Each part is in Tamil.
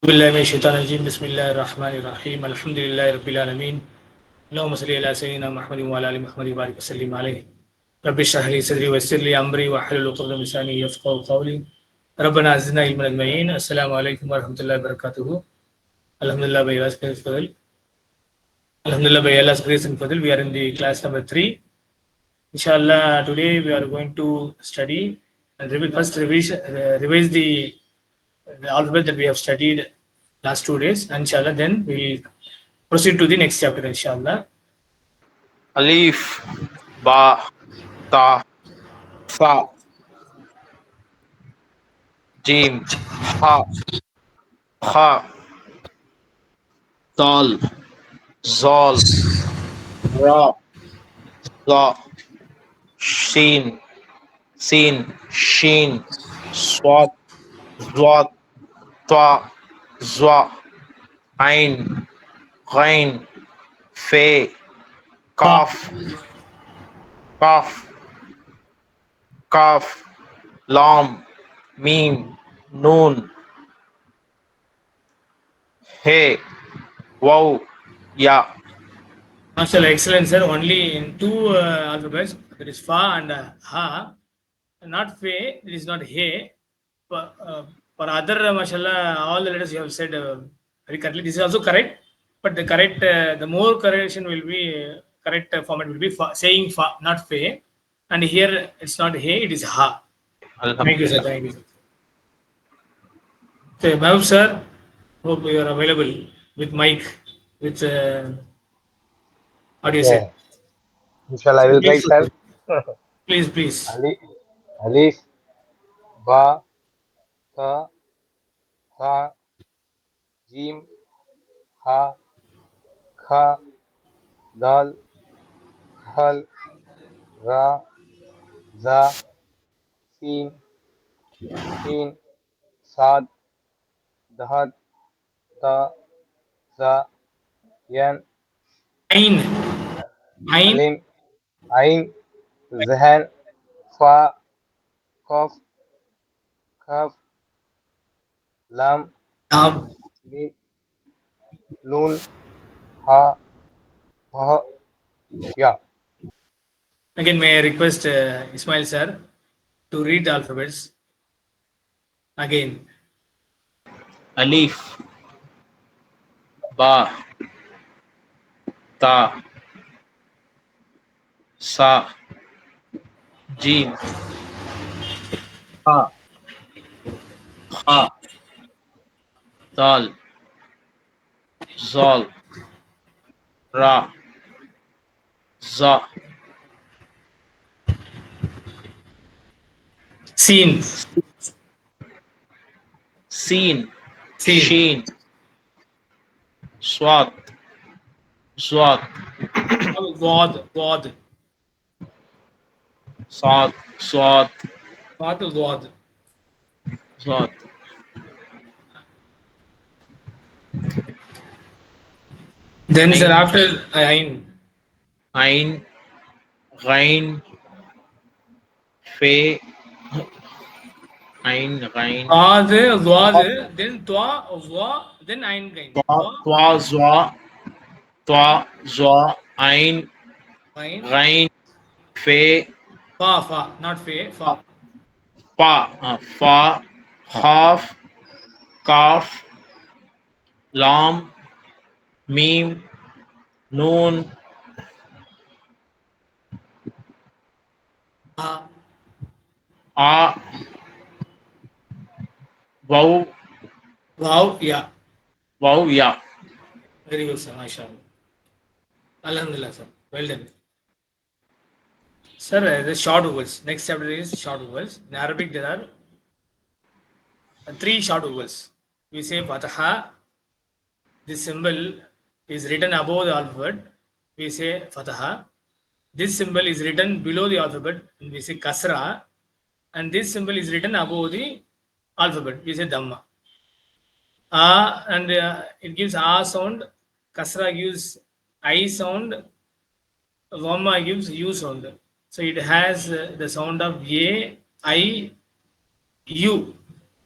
بالله من الشيطان الرجيم بسم الله الرحمن الرحيم الحمد لله رب العالمين اللهم صل على سيدنا محمد وعلى ال محمد وبارك وسلم عليه رب اشرح لي صدري ويسر لي امري واحلل عقدة من لساني يفقهوا قولي ربنا زدنا علما اجمعين السلام عليكم ورحمة الله وبركاته Alhamdulillah by Allah's grace and fadl. Alhamdulillah by Allah's grace and fadl. We are in the class number 3. Inshallah, today we are going to study and revise the alphabet that we have studied last 2 days. And inshallah, then we'll proceed to the next chapter, inshallah. Alif, Ba, Ta, Sa, Jim, Ha, Kha, Dal, Zal, Ra, Za, Shin, Sin, Shin, Swat, Zwat, Twa, Zwa, Ain, Ghain, Fe, Kaf, Kaf, Kaf, Lam, Mim, Noon, He, Wow, Ya. MashaAllah, excellent, sir. Only in two alphabets, there is Fa and Ha. Not Fe, it is not He. For other, MashaAllah, all the letters you have said very correctly. This is also correct, but the correct, the more correction will be, correct format will be saying Fa, not Fe. And here it's not He, it is Ha. Thank you, sir. Thank you. So, Mahbub sir, hope you are available with mic, with what do you say? Inshallah, I will try, sir. Please. Alif, Ba, Ta, Tha, Jim, Ha, Kha, Dal, Hal, Ra, Za, Sin, Shin, Sad, Dahad, Ta, Za, Yan, Ain. Alim, Ain, Zahan, Fa, Qaf, Kaf, Lam, Mim, Nun, Ha, Ha, Ya. Again, may I request Ismail sir to read the alphabets again. Alif, Ba, Ta, Sa, Jim, Ha, Kha, Dal, Zal, Ra, Za, Sin. Sin, Shin, Swat, Zwat, God. Sad, Swat, God. Zwat. Then sir, after Ain. Ain, Ghain, Fe, Ain, Ghain, God, then Twa, Wa, then Ain Gain. Twa, Zwa, Ain, Ain. Ghain, Fe, Fa, not Fe, Fa. Fa, Khaf, Kaf, Lam, Mim, Noon, A, Wow, Ya. Wow, Ya. Very good, sir. MashaAllah. Alhamdulillah, sir. Well done. Sir, the short vowels. Next chapter is short vowels. In Arabic, there are 3 short vowels. We say Fatha. This symbol is written above the alphabet. We say Fatha. This symbol is written below the alphabet. And we say Kasra. And this symbol is written above the alphabet. We say Dhamma. And it gives A sound. Kasra gives I sound. Dhamma gives U sound. So it has the sound of A, I, U.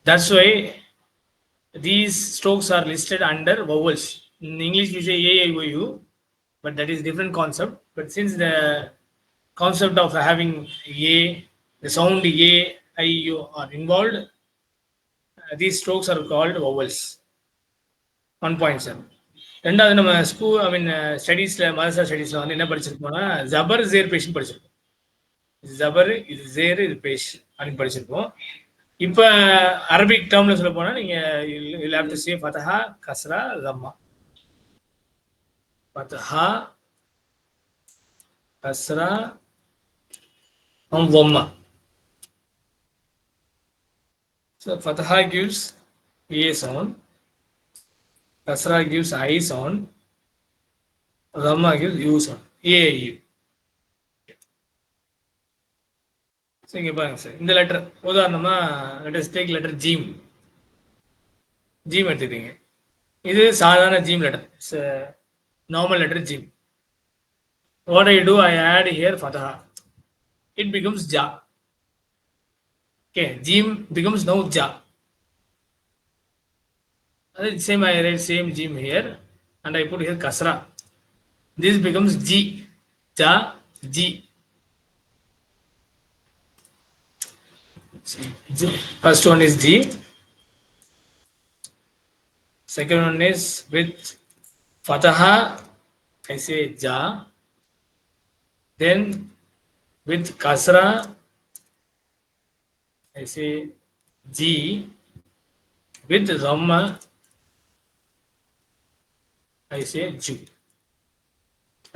That's why these strokes are listed under vowels. In English we say a, I, o, u, but that is different concept. But since the concept of having a, the sound a, I, u are involved, these strokes are called vowels. 1.7. ரெண்டாவது நம்ம ஸ்கூல் ஐ மீன் ஸ்டடீஸ்ல மதரசா ஸ்டடீஸ்ல வந்து என்ன படிச்சிருப்போம்னா ஜபர் ஜேர் பேஷ் படிச்சிருப்போம். ஜபர் இது ஜேர் இது பேஷ் அப்படின்னு படிச்சிருப்போம். இப்போ அரபிக் டேர்ம்ல சொல்ல போனா நீங்க you'll have to say ஃபதஹா கஸ்ரா Dhamma. ஃபதஹா கஸ்ரா and dhamma. So ஃபதஹா gives a sound, kasra gives I sound, dhamma gives U sound, A, U. So இங்க பாருங்க சார், இந்த லெட்டர் உதாரணமா let us take letter ஜீம். ஜீம் எடுத்துக்கிட்டீங்க, இது சாதாரண ஜீம் லெட்டர், நார்மல் லெட்டர் ஜீம். What I do, I add here ஃபதஹா, it becomes ja. Okay, ஜீம் becomes now ja. Same, I write same jim here and I put here kasra. This becomes G, ja, G. First one is G. Second one is with fataha, I say ja. Then with kasra, I say G. With dhamma, I say Ju.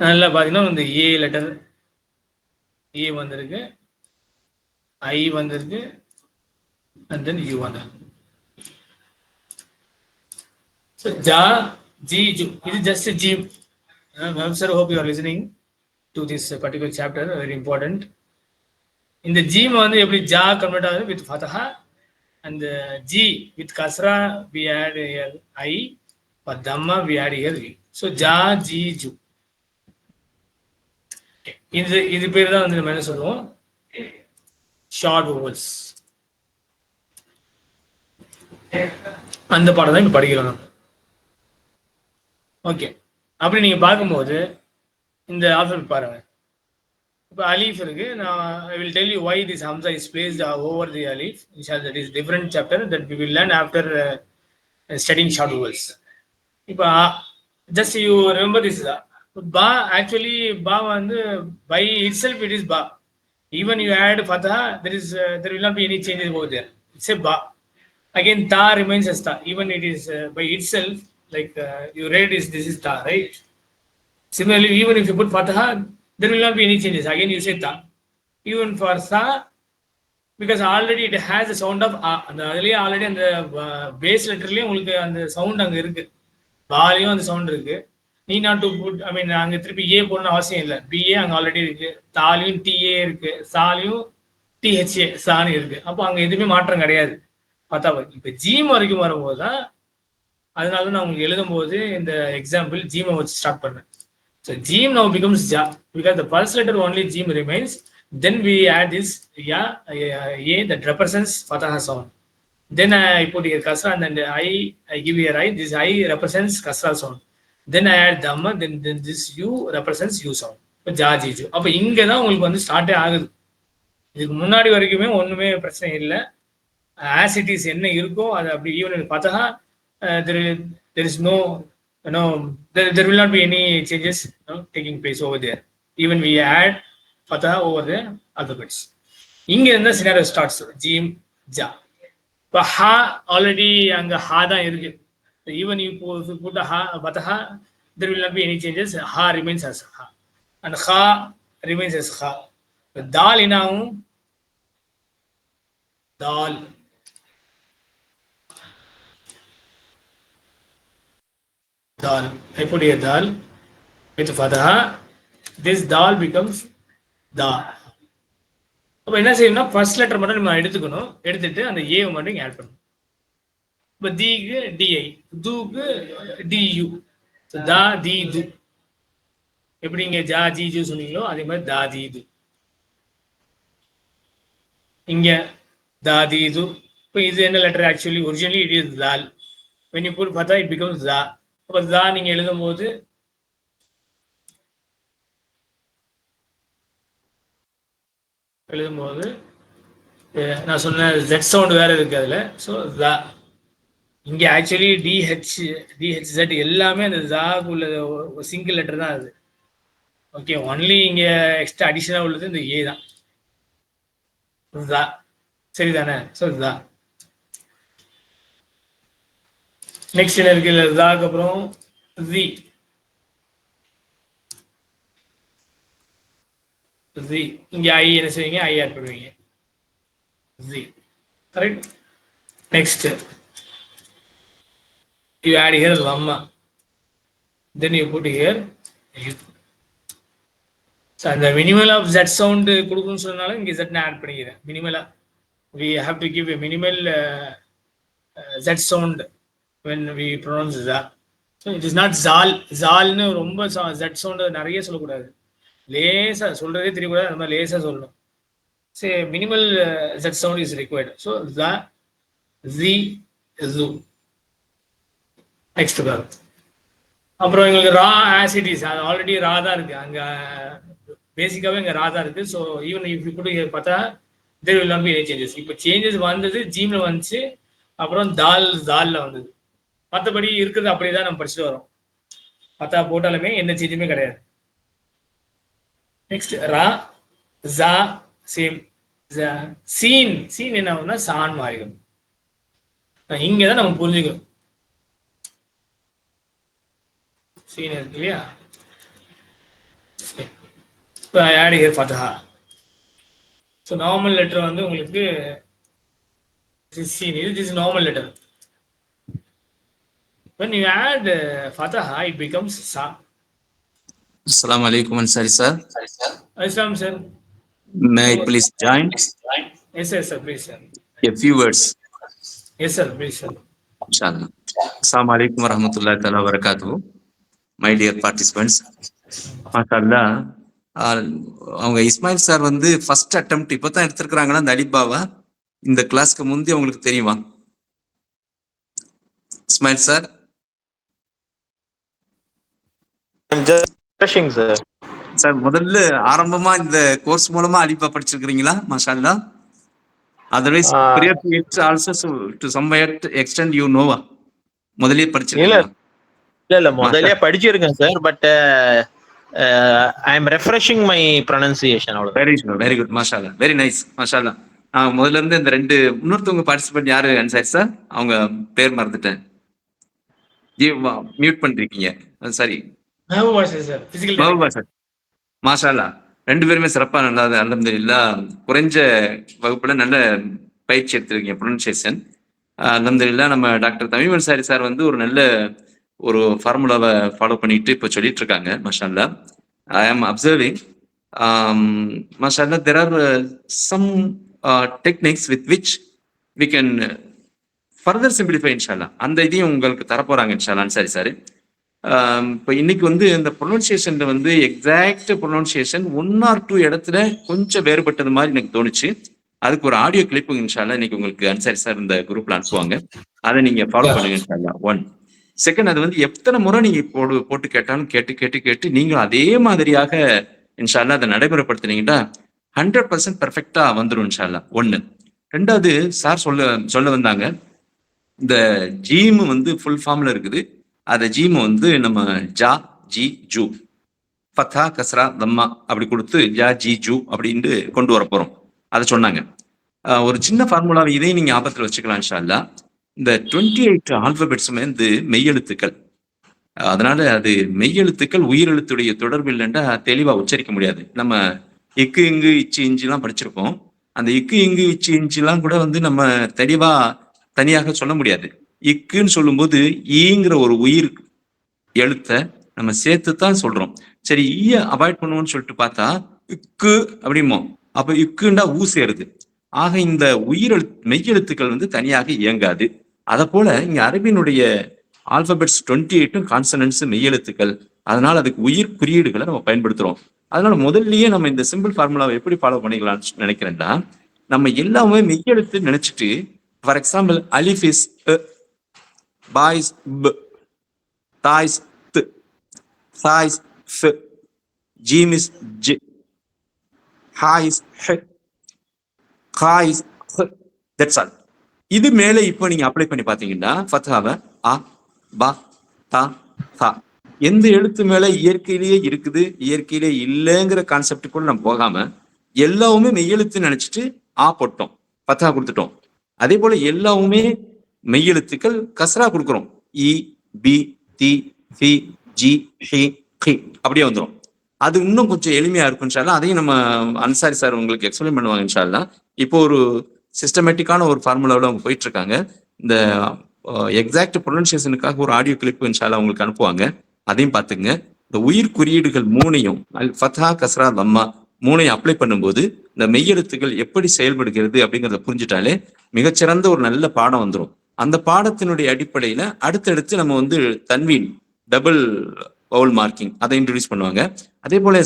நல்லா பார்த்தீங்கன்னா இந்த ஏ லெட்டர் ஏ வந்திருக்கு, ஐ வந்திருக்கு, and then யூ வந்திருக்கு. So ja, ji, ju. It is just a jim. Sir, hope you are listening to this particular chapter. Very important. In the jim வந்து எப்படி ja convert ஆகுது with ஃபதஹா, and G with kasra we add here I, for dhamma we add here V. So ja, ji, ju. இது பேர் தான் வந்து நம்ம என்ன சொல்லுவோம், ஷார்ட் vowels. அந்த பாடம் தான் இப்ப படிக்கிறோம் நம்ம. ஓகே, அப்படி நீங்க பார்க்கும்போது இந்த ஆல்பபெட் பாருங்க. இப்போ அலீஃப் இருக்கு. நான் I will tell you why this hamza is placed over the alif. Inshallah, that is different chapter that we will learn after studying short vowels. இப்போ just you remember this ba, actually ba வந்து by itself it is ba. Even you add fatha, there will not be any changes over there. It's a ba. Again ta remains as ta, even it is by itself, like you read this is ta, right? Similarly, even if you put fatha, there will not be any changes. Again you say ta. Even for sa, because already it has the sound of a. அந்த அதுலயே ஆல்ரெடி அந்த பேஸ் லெட்டர்லயே உங்களுக்கு அந்த சவுண்ட் அங்க இருக்கு, பாலையும் அந்த சவுண்ட் இருக்கு. நீ நாட் டு புட், ஐ மீன் அங்க திருப்பி ஏ போடணும் அவசியம் இல்லை. பிஏ அங்க ஆல்ரெடி இருக்கு, தாலையும் டிஏ இருக்கு, சாலையும் டிஹெச்ஏ சான்னு இருக்கு. அப்போ அங்க எதுவுமே மாற்றம் கிடையாது. பார்த்தா இப்ப ஜீம் வரைக்கும் வரும்போது தான், அதனால நான் உங்களுக்கு எழுதும் போது இந்த எக்ஸாம்பிள் ஜீமை வச்சு ஸ்டார்ட் பண்ணேன். So jim now becomes ja because the first letter only jim remains. Then we add this ya, a that represents fatha sound. Then I put here kasra and then I give here I. This I represents kasra sound. Then I add dhamma. Then this u represents u sound. இப்போ ja ji ju. அப்போ இங்கே தான் உங்களுக்கு வந்து ஸ்டார்டே ஆகுது. இதுக்கு முன்னாடி வரைக்குமே ஒன்றுமே பிரச்சனை இல்லை. as it is என்ன இருக்கோ அது அப்படி. Even fatha there is no, there will not be any changes taking place over there. Even we add fatha over the alphabets. இங்க இந்த scenario starts jim ja. இப்போ ha already அங்க ha தான் இருக்கு. Even you put a ha fatha, there will not be any changes. Ha remains as ha and kha remains as kha. dal என்னாகும், dal. Dal. I put here dal with fatha. This dal becomes da. அப்போ என்ன செய்யணும்னா ஃபர்ஸ்ட் லெட்டர் மட்டும் நம்ம எடுத்துக்கணும். எடுத்துட்டு அந்த ஏ மட்டும் ஆட் பண்ணணும். இப்போ தீக்கு டிஐ, தூக்கு டியூ, தா தி து. எப்படி இங்க ஜா ஜி ஜூ சொன்னீங்களோ அதே மாதிரி தா தி து. இங்க தா தி து. இப்போ இது என்ன letter? Actually originally it is dal. when you put fatha it becomes za. அப்ப za நீங்க எழுதும்போது நான் சொன்ன z சவுண்ட் வேற இருக்கு அதுல. ஸோ za இங்க ஆக்சுவலி DHZ எல்லாமே அந்த ஜாக்கு உள்ள சிங்கிள் லெட்டர் தான் அது. ஓகே, ஒன்லி இங்க எக்ஸ்ட்ரா அடிஷனா உள்ளது இந்த ஏ தான். ஜா சரிதானே? ஸோ ஜா நெக்ஸ்ட் என்ன இருக்கு? ஜாக்கு அப்புறம் ஜி. ஜி இங்க ஐ என்ன செய்வீங்க? ஐ ஆட் பண்ணுவீங்க. G correct. Next you add here lamma, then you put here you. So the minimal of z sound கொடுக்கணும்னு சொன்னால இங்க z ன ஆட் பண்ணிக்கிறேன். மினிமலா we have to give a minimal z sound when we pronounce za. So it is not zal. zal னு ரொம்ப z sound நிறைய சொல்ல கூடாது, லேசா சொல்றதே தெரியக்கூடாது, அந்த மாதிரி லேசா சொல்லணும். So minimal z sound is required. So za, zi, zu. Next பாரு. அப்புறம் எங்களுக்கு ரா ஆசிட்டிஸ் அது ஆல்ரெடி ரா தான் இருக்கு அங்க, பேசிக்காவே இங்க ரா தான் இருக்கு. So even if you put here பார்த்தா there will not be any changes. இப்போ சேஞ்சஸ் வந்தது ஜீம்ல வந்துச்சு, அப்புறம் தால்ல வந்தது. மற்றபடி இருக்கிறது அப்படியே தான் நம்ம படிச்சுட்டு வரோம். பார்த்தா போட்டாலுமே எந்த சேஞ்சுமே கிடையாது. நெக்ஸ்ட் ரா, ஜா சேம். சீன் என்ன ஆகும்னா சான் மாறிடும். இங்கதான் நம்ம புரிஞ்சுக்கணும். சீன் இருக்கு இல்லையா? இப்போ ஆட் ஹியர் ஃபதஹா. ஸோ நார்மல் லெட்டர் வந்து உங்களுக்கு சீன், இது is normal letter. when you add fataha it becomes sa. Assalamu alaikum Ansari sir. Assalam sir. May I please join? Yes sir, please sir. A few words. Yes sir, please sir. Inshallah. Assalamu alaikum warahmatullahi taala wabarakatuh. My dear participants, மாஷாஅல்லா, அவங்க இஸ்மாயில் சார் வந்து ஃபர்ஸ்ட் அட்டெம்ப்ட் இப்பதான் எடுத்திருக்கிறாங்கன்னா அந்த அலிபாவா இந்த கிளாஸ்க்கு முந்தி அவங்களுக்கு தெரியுமா? இஸ்மாயில் சார் சார் முதல்ல ஆரம்பமா இந்த கோர்ஸ் மூலமா அலிபா படிச்சிருக்கீங்களா? மாஷாஅல்லா. Otherwise prior to it also to some extent you know முதல்லயே படிச்சிருக்கீங்களா? இல்ல முதல்லயே படிச்சிருக்கேன் சார், but I am refreshing my pronunciation. அவ்வளவு. வெரி குட் மாஷாஅல்லா, வெரி நைஸ் மாஷாஅல்லா. முதல்ல இருந்து இந்த ரெண்டு இன்னொருத்தவங்க பார்ட்டிசிபென்ட் யாரு அன்சாரி சார்? அவங்க பேர் மறந்துட்டேன். மியூட் பண்ணிருக்கீங்க. சரி, மாஷாஅல்லா. ரெண்டு பேருமே சிறப்பா நல்லா அல்ஹம்துலில்லாஹ் குறைஞ்ச வகுப்புல நல்ல பயிற்சி எடுத்திருக்கீங்க ப்ரொனன்சியேஷன். அல்ஹம்துலில்லாஹ் நம்ம டாக்டர் தமிம் அன்சாரி சார் வந்து ஒரு நல்ல ஒரு ஃபார்முலாவை ஃபாலோ பண்ணிட்டு இப்போ சொல்லிட்டு இருக்காங்க. மாஷாஅல்லாஹ், ஐ ஆம் observing மாஷாஅல்லாஹ் there are some techniques with which we can further simplify இன்ஷாஅல்லாஹ். அந்த இதையும் உங்களுக்கு தரப்போறாங்க இன்ஷாஅல்லாஹ் அன்சாரி சார். இப்போ இன்னைக்கு வந்து இந்த ப்ரொனன்சியேஷன்ல வந்து எக்ஸாக்ட் ப்ரொனன்சியேஷன் 1 or 2 இடத்துல கொஞ்சம் வேறுபட்டது மாதிரி எனக்கு தோணுச்சு. அதுக்கு ஒரு ஆடியோ கிளிப்பு இன்ஷாஅல்லாஹ் இன்னைக்கு உங்களுக்கு அன்சாரி சார் இந்த குரூப்ல அனுப்புவாங்க. அதை நீங்க ஃபாலோ பண்ணுங்க இன்ஷாஅல்லாஹ். 1 செகண்ட், அது வந்து எத்தனை முறை நீங்க போட்டு கேட்டாலும் கேட்டு நீங்களும் அதே மாதிரியாக இன்ஷாஅல்லாஹ் அதை நடைமுறைப்படுத்தினீங்கன்னா 100% பெர்ஃபெக்டா வந்துடும் இன்ஷாஅல்லாஹ். 1. 2வது சார் சொல்ல வந்தாங்க, இந்த ஜீம் வந்து ஃபுல் ஃபார்ம்ல இருக்குது. அந்த ஜீம் வந்து நம்ம ஜா ஜி ஜூ ஃபத்தா கஸ்ரா தம்மா அப்படி கொடுத்து ஜா ஜி ஜூ அப்படின்ட்டு கொண்டு வர போறோம். அதை சொன்னாங்க. ஒரு சின்ன ஃபார்முலாவை இதையும் நீங்க ஆபத்தில் வச்சுக்கலாம் இன்ஷாஅல்லாஹ். இந்த 28 ஆல்பபெட்ஸுமே வந்து மெய்யெழுத்துக்கள். அதனால அது மெய்யெழுத்துக்கள் உயிரெழுத்துடைய தொடர்பு இல்லைன்னா தெளிவா உச்சரிக்க முடியாது. நம்ம இக்கு இங்கு இச்சு இஞ்சிலாம் படிச்சிருக்கோம். அந்த இக்கு இங்கு இச்சு இஞ்சிலாம் கூட வந்து நம்ம தெளிவா தனியாக சொல்ல முடியாது. இக்குன்னு சொல்லும்போது ஈங்கிற ஒரு உயிர் எழுத்த நம்ம சேர்த்து தான் சொல்றோம். சரி, ஈய அவாய்ட் பண்ணுவோம்னு சொல்லிட்டு பார்த்தா இக்கு அப்படிமோ, அப்ப இக்குண்டா ஊ சேருது. ஆக இந்த மெய்யெழுத்துக்கள் வந்து தனியாக இயங்காது. அதை போல இங்க அரபியினுடைய ஆல்பபெட்ஸ் 28 கான்சனன்ட்ஸ் மெய்யெழுத்துக்கள். அதனால அதுக்கு உயிர் குறியீடுகளை நம்ம பயன்படுத்துறோம். அதனால முதல்லயே நம்ம இந்த சிம்பிள் ஃபார்முலாவை எப்படி ஃபாலோ பண்ணிக்கலாம்னு நினைக்கிறேன்னா, நம்ம எல்லாமே மெய்யெழுத்து நினைச்சிட்டு, ஃபார் எக்ஸாம்பிள் அலிஃப் இஸ் பா இஸ் ப, தா இஸ் த், சா இஸ் ஃப், ஜீம் இஸ் ஜ், ஹா இஸ் ஹ, கா இஸ் ஹ. That's all. இது மேலே இப்போ நீங்க அப்ளை பண்ணி பாத்தீங்கன்னா ஃபத்ஹாவை அ, பா, தா, தா, எந்த எழுத்து மேல இயற்கையிலேயே இருக்குது இயற்கையிலே இல்லைங்கிற கான்செப்டுக்குள்ள நம்ம போகாம எல்லாவுமே மெய்யெழுத்து நினைச்சிட்டு ஆ போட்டோம், ஃபத்ஹா கொடுத்துட்டோம். அதே போல எல்லாவுமே மெய்யெழுத்துக்கள் கஸ்ரா கொடுக்குறோம். இ, பி, தி, ஃபி, ஜி, ஹி, ஹி அப்படியே வந்துடும். அது இன்னும் கொஞ்சம் எளிமையா இருக்கும் இன்ஷா அல்லாஹ். அதையும் நம்ம அன்சாரி சார் உங்களுக்கு எக்ஸ்பிளைன் பண்ணுவாங்க இன்ஷா அல்லாஹ். இப்போ ஒரு சிஸ்டமேட்டிக்கான ஒரு ஃபார்முலாவில் அவங்க போயிட்டு இருக்காங்க. இந்த எக்ஸாக்ட் ப்ரொனன்சியேஷனுக்காக ஒரு ஆடியோ கிளிப் இன்ஷா அல்லாஹ் உங்களுக்கு அனுப்புவாங்க. அதையும் பார்த்துங்க. இந்த உயிர் குறியீடுகள் மூணையும் அல் ஃபத்ஹா, கஸ்ரா, லம்மா மூணையும் அப்ளை பண்ணும்போது இந்த மெய்யெழுத்துக்கள் எப்படி செயல்படுகிறது அப்படிங்கிறத புரிஞ்சுட்டாலே மிகச்சிறந்த ஒரு நல்ல பாடம் வந்துடும். அந்த பாடத்தினுடைய அடிப்படையில அடுத்தடுத்து நம்ம வந்து தன்வீன், டபுள் வவுல் மார்க்கிங் அதை இன்ட்ரடியூஸ் பண்ணுவாங்க. அதே போல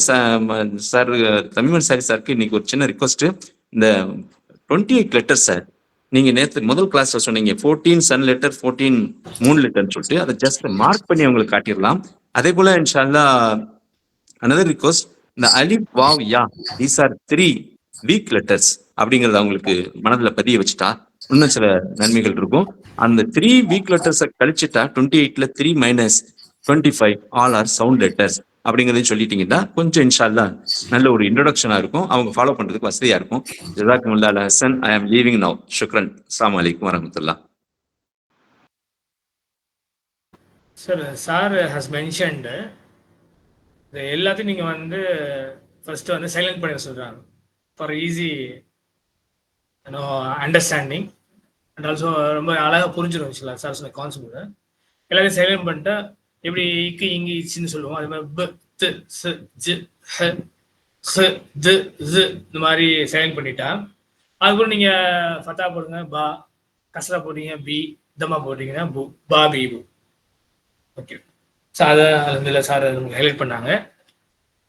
சார் தமிழ் சாரி சாருக்கு இன்னைக்கு ஒரு சின்ன ரிக்வஸ்ட். இந்த 28 லெட்டர் சார் நீங்க நேற்று முதல் கிளாஸ்ல சொன்னீங்க 14 சன் லெட்டர் 14 மூன் லெட்டர்னு சொல்லிட்டு அதை ஜஸ்ட் மார்க் பண்ணி அவங்களுக்கு காட்டிடலாம். அதே போல இன்ஷா அல்லாஹ் another request, இந்த அலிப், வாவ், யா தீஸ் ஆர் 3 வீக் லெட்டர்ஸ் அப்படிங்கறத அவங்களுக்கு மனதுல பதிய வச்சுட்டா இன்னும் சில நன்மைகள் இருக்கும். அந்த 3 வீக் லெட்டர்ஸை கழிச்சுட்டா 28ல 3 minus 25 all are sound letters அப்படிங்கறதையும் சொல்லிட்டீங்கன்னா கொஞ்சம் இன்ஷா அல்லாஹ் நல்ல ஒரு இன்ட்ரோடக்ஷனா இருக்கும், அவங்க ஃபாலோ பண்றதுக்கு வசதியா இருக்கும். ஜஸாக்குமுல்லாஹ் ஹசன். ஐ ஆம் லீவிங் நவ். ஷுக்ரன். அஸ்ஸலாமு அலைக்கும் வரஹ்மத்துல்லாஹ். சார் ஹஸ் மென்ஷன்ட் எல்லாத்தையும் நீங்கள் வந்து ஃபர்ஸ்ட் வந்து சைலண்ட் பண்ண சொல்கிறாங்க for easy understanding and also ரொம்ப அழகாக புரிஞ்சிடும் சார் சொன்ன கான்செப்ட். எல்லாத்தையும் சைலண்ட் பண்ணிட்டா எப்படி இக்கு இங்கி இச்சுன்னு சொல்லுவோம், அது மாதிரி ப, த், ஸ், ஜ், ஹ, ஹ, த், ஸ் இந்த மாதிரி சைலண்ட் பண்ணிட்டா அதுக்கப்புறம் நீங்கள் ஃபத்தா போடுங்க பா, கஸ்ரா போட்டீங்க பி, தம்மா போட்டீங்கன்னா பூ, பா பி பூ. ஓகே சார், அதை அலமதுல்லா சார் நமக்கு ஹைலைட் பண்ணாங்க.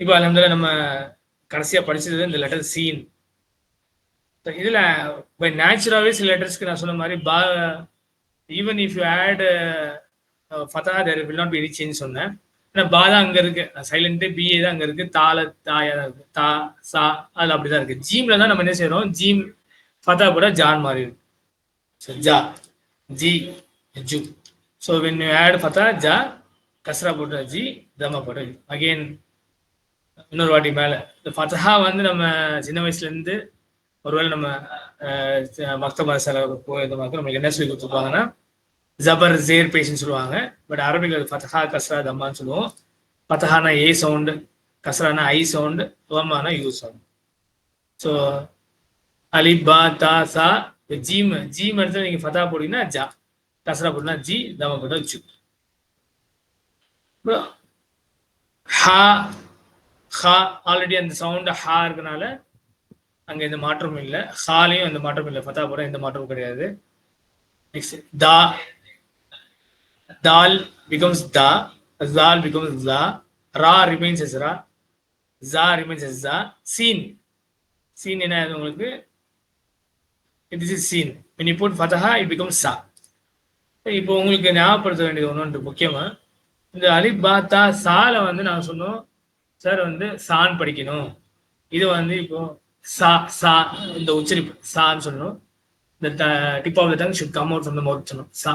இப்போ அலமதுல்லா நம்ம கடைசியாக படிச்சது இந்த லெட்டர் சீன். இதில் பை நேச்சுராகவே சில லெட்டர்ஸ்க்கு நான் சொன்ன மாதிரி பா, ஈவன் இஃப் யூ ஆட் ஃபத்தா there will not be any change சொன்னேன். ஏன்னா பா தான் அங்கே இருக்கு, சைலண்ட்டு பிஏ தான் அங்கே இருக்கு, தாயா தான் இருக்கு, தா சா அதில் அப்படி தான் இருக்கு. ஜீம்ல தான் நம்ம என்ன செய்யறோம், ஜீம் ஃபத்தா கூட ஜான் மாதிரி இருக்கு. ஸோ ஜா, ஜி, ஜு. ஸோ வென் யூ ஆட் ஃபத்தா ஜா, கஸ்ரா போட்ட ஜி, தமா போட்ட ஜி. அகெயின் இன்னொரு வாட்டி மேலே இந்த ஃபத்தஹா வந்து நம்ம சின்ன வயசுலேருந்து ஒருவேளை நம்ம மக்தபா செலவு போயிருந்தோம் நம்மளுக்கு என்ன சொல்லி கொடுத்துருப்பாங்கன்னா ஜபர் ஜேர் பேஷன் சொல்லுவாங்க. பட் அரபியில் அது ஃபத்தஹா, கஸ்ரா, தம்மான்னு சொல்லுவோம். ஃபத்தஹானா ஏ சவுண்டு, கஸ்ரானா ஐ சவுண்டு, தம்மானா யூ சவுண்டு. ஸோ அலி, பா, தா, சா, ஜீம் ஜீம் எடுத்து நீங்கள் ஃபத்தா போட்டீங்கன்னா ஜா, கஸ்ரா போட்டினா ஜி, தமா போட்டா ஜு. ஹா, ஹா ஆல்ரெடி அந்த சவுண்டு ஹா இருக்கனால அங்கே எந்த மாற்றமும் இல்லை. ஹாலையும் எந்த மாற்றமும் இல்லை, ஃபத்தா போட எந்த மாற்றமும் கிடையாது. நெக்ஸ்ட் தா, தால் becomes da, zal becomes za, ra remains as ra, za remains as za. Seen, seen என்ன ஆகுது உங்களுக்கு, this is seen. when you put fataha it becomes sa. இப்போ உங்களுக்கு ஞாபகப்படுத்த வேண்டியது ஒன்று முக்கியமா, இந்த அலிப், பா, தா, சால வந்து நான் சொன்னோம் சார் வந்து சான் படிக்கணும். இது வந்து இப்போ சா சா இந்த உச்சரிப்பு சான்னு சொல்லணும். இந்த tip of the tongue should come out from the mouth சொல்லணும் சா.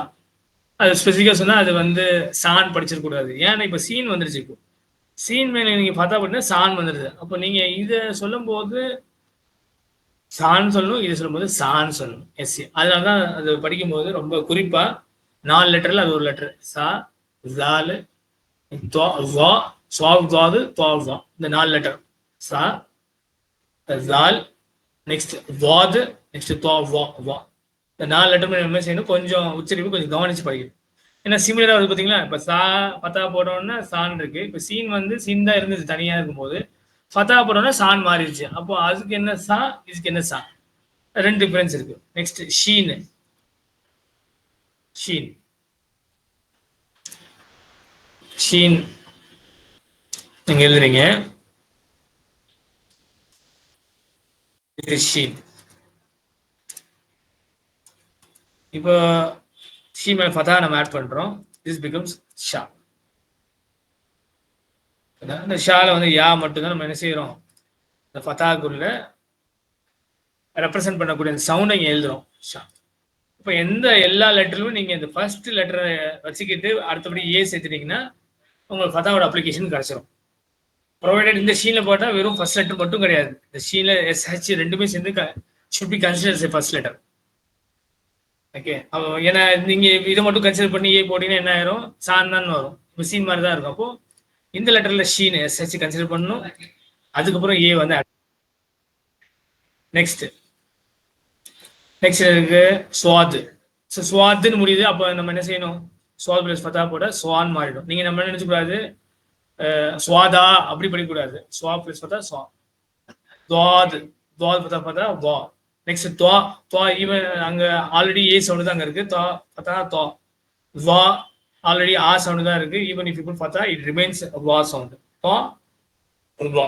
அது ஸ்பெசிஃபிக்காக சொன்னால் அது வந்து சான் படிச்சிடக்கூடாது. ஏன்னா இப்போ சீன் வந்துருச்சு. இப்போ சீன் மேலே நீங்கள் பார்த்தா அப்படின்னா சான் வந்துடுது. அப்போ நீங்கள் இதை சொல்லும்போது சான் சொல்லணும், இதை சொல்லும்போது சான் சொல்லணும். எஸ்சி அதனால தான் அது படிக்கும்போது ரொம்ப குறிப்பாக 4 லெட்டரில் அது ஒரு லெட்டர் சா, ஜாலு, வா, ஸ்வாவ், துவாது, துவாவ், வா. இந்த 4 லெட்டர் சா, ஜால், நெக்ஸ்ட் வாது, நெக்ஸ்ட் துவாவ், வா, வா. இந்த 4 லெட்டர் என்ன செய்யணும், கொஞ்சம் உச்சரிப்பு கொஞ்சம் கவனிச்சு படிக்கணும். ஏன்னா சிமிலராக வருது பார்த்தீங்களா. இப்போ சா ஃபத்தா போட்டோன்னா சான் இருக்கு. இப்போ சீன் வந்து சீன் தான் இருந்துச்சு தனியாக இருக்கும்போது, ஃபத்தா போட்டோன்னா சான் மாறிடுச்சு. அப்போ அதுக்கு என்ன சா, இதுக்கு என்ன சா, 2 டிஃபரன்ஸ் இருக்கு. நெக்ஸ்ட் ஷீன், ஷீன் ஷீன் நீங்க எழுதுறீங்க, இது ஷீன். இப்போ ஷீ மேல ஃபதா நம்ம ஆட் பண்றோம். This becomes Shah. இந்த ஷால வந்து யா மட்டும் தான் நம்ம என்ன செய்யறோம், இந்த ஃபதாக்குள்ள ரெப்ரசென்ட் பண்ணக்கூடிய சவுண்டை இங்க எழுதுறோம் ஷா. இப்போ எல்லா லெட்டரும் நீங்க இந்த ஃபர்ஸ்ட் லெட்டரை வச்சுக்கிட்டு அடுத்தபடி ஏ சேர்த்துட்டீங்கன்னா உங்களுக்கு ஃபதாவோட அப்ளிகேஷன் கிடைச்சிரும். ப்ரொவைடட் இந்த ஷீன்ல போட்டா வெறும் ஃபர்ஸ்ட் லெட்டர் மட்டும் கிடையாது, இந்த ஷீன்ல SH ரெண்டுமே சேர்ந்து should be considered as a first letter. Okay, ஏன்னா நீங்க இதை மட்டும் கன்சிடர் பண்ணி ஏ போட்டீங்கன்னா என்ன ஆயிரும், சான் தான் வரும், சீன் மாதிரி தான் இருக்கும். அப்போ இந்த லெட்டர்ல ஷீன் SH கன்சிடர் பண்ணணும், அதுக்கப்புறம் ஏ வந்து நெக்ஸ்ட் இருக்கு ஸ்வாத். ஸோ ஸ்வாத்துன்னு முடியுது. அப்போ நம்ம என்ன செய்யணும், ஸ்வாத் பிளஸ் ஃபதா போட ஸ்வான் மாறிடும். நீங்க நம்ம நினைச்சக்கூடாது ஸ்வாதா அப்படி படிக்கக்கூடாது. ஸ்வா பிளஸ் ஃபதா ஸ்வா. துவாத் துவாத் ஃபதா ஃபதா வா. நெக்ஸ்ட் துவா துவா, ஈவன் அங்க ஆல்ரெடி ஏ சவுண்ட் தான் அங்க இருக்கு. துவா ஃபதா துவா. வா ஆல்ரெடி ஆ சவுண்ட் தான் இருக்கு. ஈவன் இஃப் யூ புட் ஃபதா இட் ரிமைன்ஸ் வா சவுண்ட். துவா வா.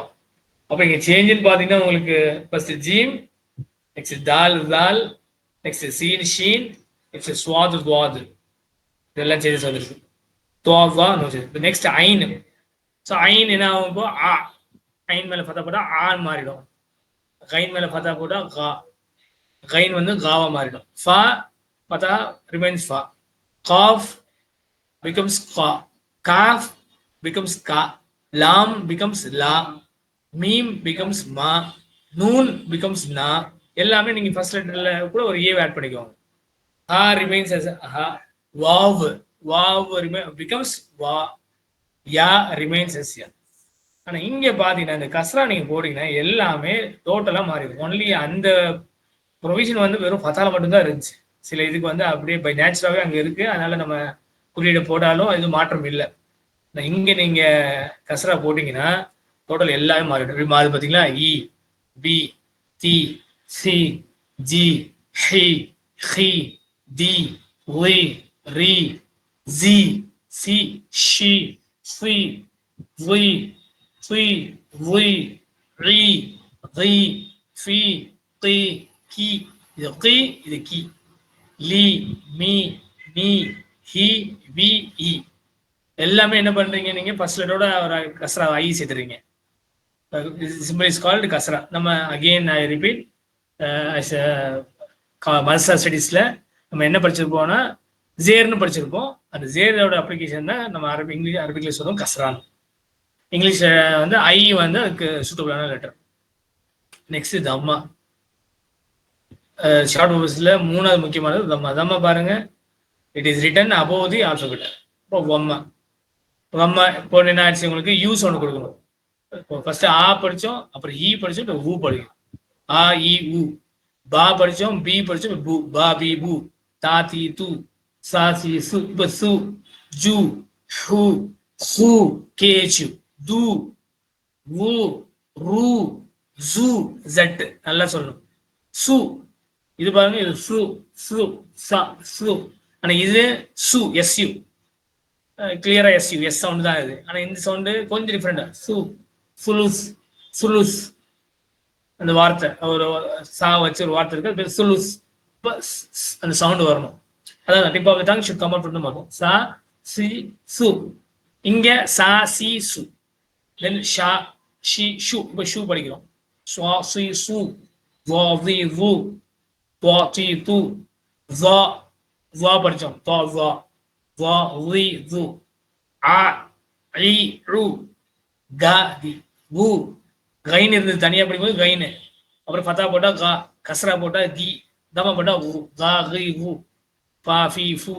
அப்ப இங்க சேஞ்சுன்னு பாத்தீங்கன்னா உங்களுக்கு ஃபர்ஸ்ட் ஜீம், நெக்ஸ்ட் தால் தால், நெக்ஸ்ட் சீன் ஷீன், நெக்ஸ்ட் ஸ்வாத் துவாத். இதெல்லாம் சேஞ்சஸ் வந்துருக்கு. துவா வா நோ சேஞ்ச். நெக்ஸ்ட் ஐன். ஸோ ஐன் என்ன ஆகும், இப்போ ஆ. ஐன் மேல ஃபதா போட்டா ஆன் மாறிடும். கைன் மேல ஃபதா போட்டா கா. கைன் வந்து காவா மாறிடும். ஃபா ஃபதா ரிமைன்ஸ் ஃபா. காஃப் becomes கா. காஃப் becomes கா. லாம் becomes லா. மீம் becomes மா. நூன் becomes நா. எல்லாமே நீங்க ஃபர்ஸ்ட் லெட்டர்ல கூட ஒரு ஏ ஆட் பண்ணிக்கோங்க. ஹா ரிமைன்ஸ் as ஹா. வாவ் வாவ் becomes வா. யா ரிமைன்ஸ் as யா. ஆனா இங்க பாத்தீங்கன்னா இந்த கஸ்ரா நீங்க போட்டீங்கன்னா எல்லாமே டோட்டலா மாறிடும். ஒன்லி அந்த ப்ரொவிஷன் வந்து வெறும் ஃபதால மட்டும்தான் இருந்துச்சு. சில இதுக்கு வந்து அப்படியே பை நேச்சுராவே அங்க இருக்கு, அதனால நம்ம குறியீடு போட்டாலும் இது மாற்றம் இல்லை. இங்க நீங்க கஸ்ரா போட்டீங்கன்னா டோட்டல் எல்லாமே மாறிடும். மாறுது பாத்தீங்களா, இ பி தி சி ஜி ஹி ஹி தி வி ரி ஜி சி ஷி ஸ்வி வி சி வி ரி ரி ஃபி தி கி. இது கி, இது கி. லி மீ நீ ஹி வி இ. எல்லாமே என்ன பண்றீங்க, நீங்க ஃபர்ஸ்ட் லெட்டரோட ஒரு கஸ்ரா ஐ சேர்த்துறீங்க. சிம்பிள் இஸ் கால்டு கஸ்ரா. நம்ம அகெயின் ஐ ரிப்பீட், மதரசா ஸ்டடீஸ்ல நம்ம என்ன படிச்சிருப்போம்னா ஜேர்னு படிச்சிருப்போம். அந்த ஜேரோட அப்ளிகேஷன் தான் நம்ம அரபிக்ல சொல்லுவோம் கஸ்ரான். இங்கிலீஷ் வந்து ஐ வந்து அதுக்கு சூட்டபிளான லெட்டர். நெக்ஸ்ட் தம்மா. ஷார்ட் வேர்ட்ஸ்ல மூணாவது முக்கியமானது தம்மா. தம்மா பாருங்க, it is written above the alphabet. இப்போ வம்மா வம்மா இப்போ என்ன ஆச்சு, உங்களுக்கு யூ சவுண்ட் கொடுக்கணும். இப்போ ஃபர்ஸ்ட் ஆ படிச்சோம், அப்புறம் ஈ படிச்சோம், இப்போ ஊ படிக்கும். ஆ இ ஊ. பா படிச்சோம், பி படிச்சோம், பூ பா பி பூ. தா தி து சா சி சு. இப்போ சு ஜு ஹு சு கேச்சு து வு ரு ஜு ஜட். நல்லா சொல்லணும். சு இது பாருங்க, இது சு சு சா சு. ஆனா இது சு எஸ்யூ, கிளியரா எஸ்யூ எஸ் சவுண்ட் தான் இது. ஆனா இந்த சவுண்டு கொஞ்சம் டிஃப்ரெண்டா. சு சுலுஸ் சுலுஸ். அந்த வார்த்தை ஒரு சா வச்சு ஒரு வார்த்தை இருக்கு, அது சுலுஸ். அந்த சவுண்ட் வரணும். அதான் tip of the tongue should come out from the mouth. சா சி சு. இங்க சா சி சு. தென் ஷா ஷி ஷு. இப்போ ஷூ படிக்கிறோம். ஸ்வா சி சு வா வி வு துவா தி து வா வா படிச்சோம். துவா வா வா வி வு. ஆ இ ரு கா தி வு. கைன் இருந்தது தனியா படிக்கும்போது கைனு, அப்புறம் ஃபதா போட்டா கா, கஸ்ரா போட்டா தி, தமா போட்டா உ. கா கி வு பா ஃபி ஃபு.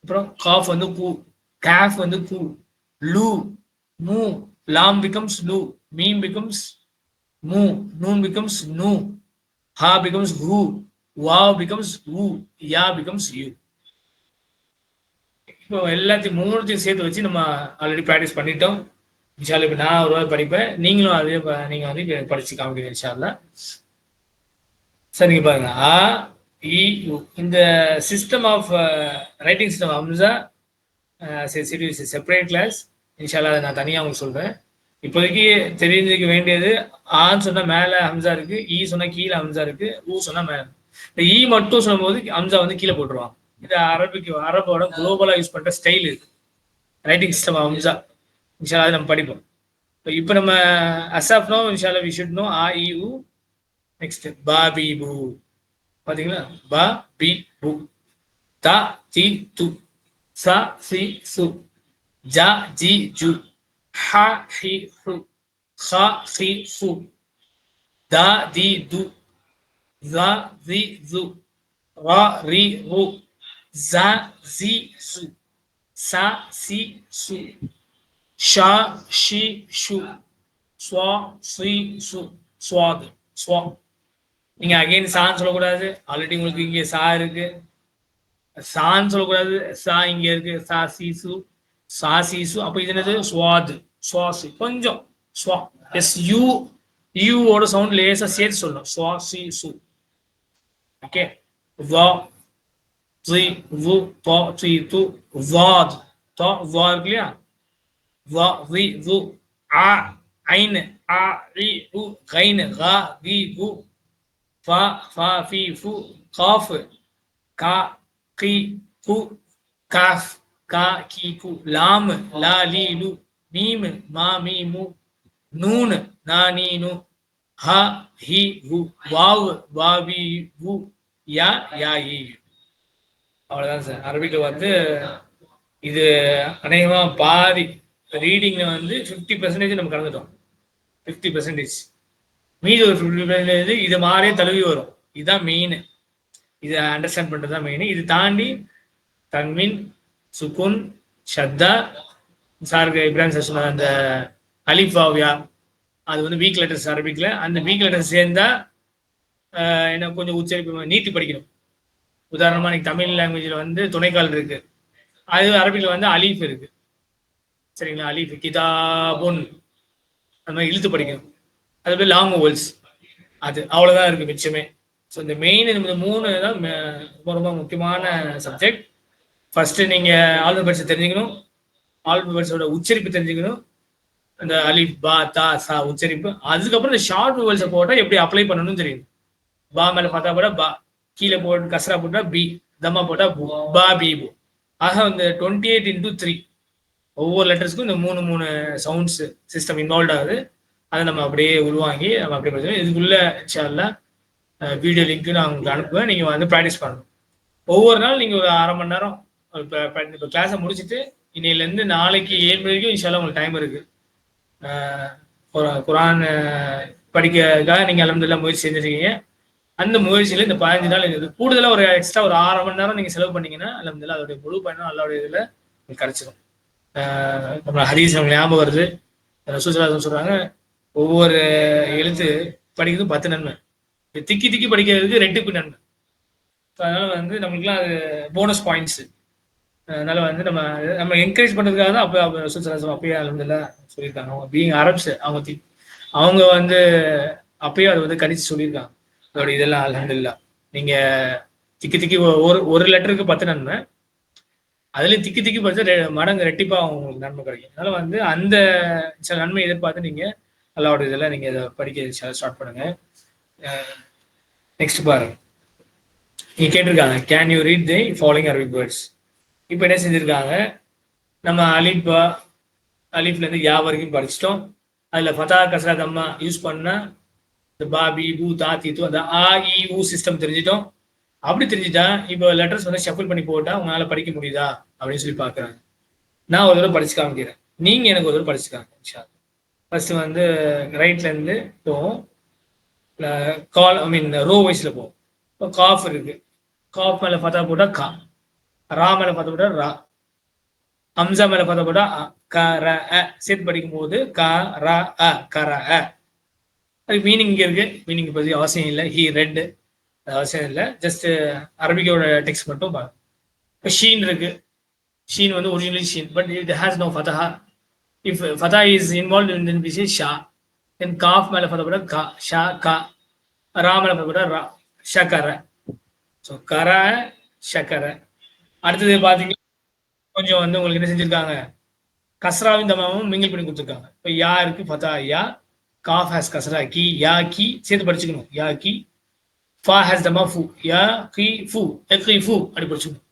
அப்புறம் காஃப் வந்து கு, காஃப் வந்து கு. லு மு. லாம் becomes லு. Meme becomes mu. Noon becomes nu. Ha becomes hu. Wow becomes wu. Ya becomes you. இப்போ எல்லாத்தையும் மூணுத்தையும் சேர்த்து வச்சு நம்ம ஆல்ரெடி ப்ராக்டிஸ் பண்ணிட்டோம். இன்ஷால்லா இப்போ நான் ஒரு வாரம் படிப்பேன், நீங்களும் அதே நீங்க வந்து படிச்சு காமிக்கிறீங்க இன்ஷால்லா. சரிங்க பாருங்க, ஆ இ யு. இந்த சிஸ்டம் ஆஃப் ரைட்டிங் சிஸ்டம் ஹம்சா செப்பரேட் கிளாஸ். இன்ஷால்லா அதை நான் தனியாக உங்களுக்கு சொல்றேன். இப்போதைக்கு தெரிஞ்சுக்க வேண்டியது, ஆன்னு சொன்னா மேல ஹம்சா இருக்கு, ஈ சொன்னா கீழே ஹம்சா இருக்கு, ஊ சொன்னா மேல. இந்த ஈ மட்டும் சொல்லும் போது ஹம்சா வந்து கீழே போட்டுருவாங்க. இது அரபோட குளோபலா யூஸ் பண்ற ஸ்டைல் இது, ரைட்டிங் சிஸ்டம் அம்சா. இன்ஷா அல்லாஹ் நம்ம படிப்போம். இப்போ நம்ம அசாஃப் நோ இன்ஷா அல்லாஹ் வி ஷுட் நோ ஆ இ உ. நெக்ஸ்ட் பா பி பு, பாத்தீங்களா? பா பி பு, தா தி து, சா சி சு, ஜா ஜி ஜு, ஹா ஹி ஹு, ஹா ஹி ஹு, தா தி து, ஸா ஸி ஸு, ரா ரி ரு, ஸா ஸி ஸு, சா சி சு, ஷா ஷி ஷு, ஸ்வா ஸ்ரீ சு, ஸ்வாத் ஸ்வா. நீங்க அகைன் சான்னு சொல்லக்கூடாது. ஆல்ரெடி உங்களுக்கு இங்க சா இருக்கு. சான்னு சொல்லக்கூடாது. சா இங்க இருக்கு. சா சீசு, சா சீசு. அப்ப இது என்னது? ஸ்வாது, ஸ்வாசி. கொஞ்சம் ஸ்வா எஸ் யூ, யூவோட சவுண்ட் லேசா சேர்த்து சொல்லணும். ஸ்வா சி சு. ஓகே. வா த்ரீ வு தா த்ரீ து, வாத் தா வா இருக்கு இல்லையா? வா வி வு, ஆ ஐன், ஆ ரி ரு, கைன், கா வி கு, ஃபா ஃபா ஃபி ஃபு, காஃப், கா கி கு, காஃப் கா கி கு, லாம் லா லி லு, மீம் மா மீ மு, நூன் நா நீ நு, ஹ ஹி ஹு, வாவ் வா வி வு, யா யா இ. அவ்வளவுதான் சார். அரபிக்ல வந்து இது அநேகமா பாதி ரீடிங்ல வந்து 50% நம்ம கலந்துட்டோம். 50%. மீதி ஒரு 50% இது மாதிரியே தழுவி வரும். இதுதான் மெயின். இதை அண்டர்ஸ்டாண்ட் பண்றது தான் மெயின். இது தாண்டி தன்மீன், சுகுன், ஷத்தா, சாருக்கு இப்ராஹிம் சார் சொன்ன அந்த அலிஃப் வாவ்யா, அது வந்து வீக் லெட்டர்ஸ் அரபிக்ல. அந்த வீக் லெட்டர்ஸ் சேர்ந்தா என்ன கொஞ்சம் உச்சரிப்பு நீட்டி படிக்கணும். உதாரணமா நீங்க தமிழ் லாங்குவேஜ்ல வந்து துணைக்கால் இருக்கு, அது அரபிக்ல வந்து அலீஃப் இருக்கு. சரிங்களா? அலீஃப் கிதாபுன் அந்த மாதிரி இழுத்து படிக்கணும். அது பேர் லாங் ஓவல்ஸ். அது அவ்வளவுதான் இருக்கு மிச்சமே. ஸோ இந்த மெயின் இந்த 3 தான் ரொம்ப ரொம்ப முக்கியமான சப்ஜெக்ட். ஃபர்ஸ்ட் நீங்க ஆல்பபெட்ஸ் தெரிஞ்சுக்கணும், ஆல்பபெட்ஸோட உச்சரிப்பு தெரிஞ்சுக்கணும், அந்த அலிஃப் பா தா சா உச்சரிப்பு. அதுக்கப்புறம் இந்த ஷார்ட் ஓவல்ஸை போட்டால் எப்படி அப்ளை பண்ணணும்னு தெரியும். பா மேல பார்த்தா கூட பா, கீழே போட்டு கசரா போட்டா பி, தம்மா போட்டா பு, பா பி பு. ஆக வந்து 28x3 ஒவ்வொரு லெட்டர்ஸ்க்கும் இந்த 3 சவுண்ட்ஸ் சிஸ்டம் இன்வால்வ் ஆகுது. அதை நம்ம அப்படியே உருவாங்கி நம்ம அப்படியே படிச்சோம். இதுக்குள்ள இன்ஷா அல்லாஹ் வீடியோ லிங்க் நான் உங்களுக்கு அனுப்புவேன். நீங்க வந்து ப்ராக்டிஸ் பண்ணணும். ஒவ்வொரு நாள் நீங்க ஒரு 1/2 மணி நேரம் இப்போ கிளாஸை முடிச்சுட்டு இன்னையிலேருந்து நாளைக்கு 7 மணி வரைக்கும் இன்ஷா அல்லாஹ் உங்களுக்கு டைம் இருக்கு. குரான் படிக்கிறதுக்காக நீங்க அல்ஹம்துலில்லாஹ் முயற்சி செஞ்சிருக்கீங்க. அந்த முயற்சியில இந்த 15 நாள் இருக்குது. கூடுதலா ஒரு எக்ஸ்ட்ரா ஒரு 1/2 மணி நேரம் நீங்க செலவு பண்ணீங்கன்னா அல்ஹம்துலில்லாஹ் அதோடைய முழு பயனும் அல்லாஹ்வுடைய இதுல உங்களுக்கு கிடைச்சிடும். நம்ம ஹதீஸ் நமக்கு ஞாபகம் வருது. ரசூல் ஸல்லல்லாஹு அலைஹி வஸல்லம் சொல்றாங்க, ஒவ்வொரு எழுத்து படிக்கிறது 10 நன்மை, திக்கி திக்கி படிக்கிறதுக்கு 2 நன்மை. அதனால வந்து நம்மளுக்குலாம் அது போனஸ் பாயிண்ட்ஸ். அதனால வந்து நம்ம என்கரேஜ் பண்றதுக்காக தான் அப்போ ரசூல் ஸல்லல்லாஹு அலைஹி வஸல்லம் அப்பயே அல்ஹம்துலில்லாஹ் சொல்லியிருக்காங்க. அவங்க பீயிங் அரப்ஸ், அவங்க வந்து அப்பயே அதை வந்து கணிச்சு சொல்லியிருக்காங்க. அதோட இதெல்லாம் அல்ஹம்துலில்லாஹ் நீங்க திக்கி திக்கி ஒரு லெட்டருக்கு 10 நன்மை, அதுல திக்கி திக்கி படிச்சா மடங்கு ரெட்டிப்பா உங்களுக்கு நன்மை கிடைக்கும். அதனால வந்து அந்த சில நன்மை எதிர்பார்த்து நீங்க அல்லாஹ்வோட இதெல்லாம் நீங்க இதை படிக்க ஸ்டார்ட் பண்ணுங்க. நெக்ஸ்ட் பாருங்க, நீங்க கேட்டிருக்காங்க can you read the following Arabic words. இப்போ என்ன செஞ்சிருக்காங்க, நம்ம அலிஃப்ல இருந்து யா வரைக்கும் படிச்சிட்டோம். அதுல ஃபதா கஸ்ரா தம்மா யூஸ் பண்ணா இந்த பா பி பூ தா தி து அந்த ஆ இ ஊ சிஸ்டம் தெரிஞ்சிட்டோம். அப்படி தெரிஞ்சுட்டா இப்போ லெட்டர்ஸ் வந்து ஷஃபிள் பண்ணி போட்டா உங்களால படிக்க முடியுதா அப்படின்னு சொல்லி பாக்குறாங்க. நான் ஒரு தடவை படிச்சு காமிக்கிறேன், நீங்க எனக்கு ஒரு தடவை படிச்சுக்காங்க. ஃபர்ஸ்ட் வந்து ரைட்ல இருந்து போவோம், ரோ வைஸ்ல போவோம். இப்போ காஃப் இருக்கு, காஃப் மேல ஃபதா போட்டா கா, ரா மேல ஃபதா போட்டா ரா, ஹம்சா மேல ஃபதா போட்டா அ, க ர அ சேர்த்து படிக்கும் போது க ர அ கர அ. அது மீனிங் இங்க இருக்கு, மீனிங் பத்தி அவசியம் இல்லை. ஹி ரெட் அவசியம் இல்லை, ஜஸ்ட் அரபிக்கோட டெக்ஸ்ட் மட்டும் பாருங்க. இப்போ ஷீன் இருக்கு, ஷீன் வந்து ஒரிஜினலி ஷீன், பட் இட் ஹேஸ் நோ ஃபதஹா. இஃப் ஃபதா is involve in then we say ஷா. தென் காஃப் மேல ஃபதா போட்டா கா, ஷா கா, ரா மேல ஃபதா போட்டா ரா, ஷகர. ஸோ கர ஷகர. அடுத்தது பாத்தீங்கன்னா கொஞ்சம் வந்து உங்களுக்கு என்ன செஞ்சிருக்காங்க, கஸ்ராவும் தமாவும் மிங்கிள் பண்ணி கொடுத்துருக்காங்க. இப்போ யா இருக்கு ஃபதா யா, காஃப் ஹேஸ் கஸ்ரா கி, யா கி சேர்த்து படிச்சுக்கணும், யா கி. ஃபா ஹேஸ் தமா ஃபு, யா கி ஃபு, எக்ரி ஃபு அப்படி படிச்சுக்கணும்.